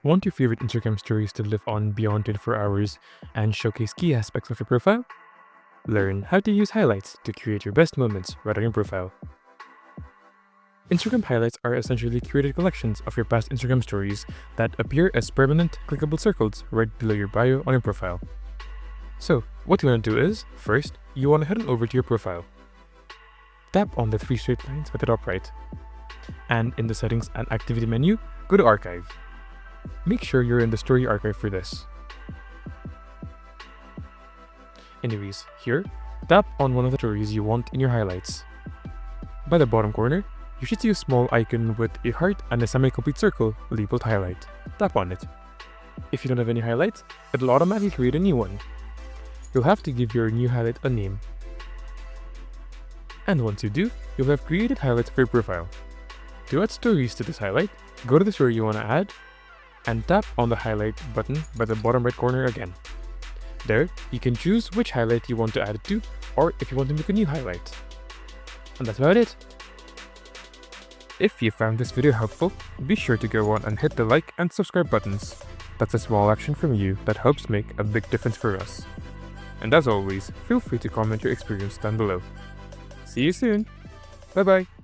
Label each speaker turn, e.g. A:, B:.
A: Want your favorite Instagram stories to live on beyond 24 hours and showcase key aspects of your profile? Learn how to use highlights to create your best moments right on your profile. Instagram highlights are essentially curated collections of your past Instagram stories that appear as permanent, clickable circles right below your bio on your profile. So, what you want to do is, first, you want to head on over to your profile. Tap on the three straight lines at the top right. And in the Settings and Activity menu, go to Archive. Make sure you're in the Story Archive for this. Anyways, here, tap on one of the stories you want in your highlights. By the bottom corner, you should see a small icon with a heart and a semi-complete circle labeled Highlight. Tap on it. If you don't have any highlights, it'll automatically create a new one. You'll have to give your new highlight a name. And once you do, you'll have created highlights for your profile. To add stories to this highlight, go to the story you want to add, and tap on the highlight button by the bottom right corner again. There, you can choose which highlight you want to add it to, or if you want to make a new highlight. And that's about it. If you found this video helpful, be sure to go on and hit the like and subscribe buttons. That's a small action from you that helps make a big difference for us. And as always, feel free to comment your experience down below. See you soon! Bye bye!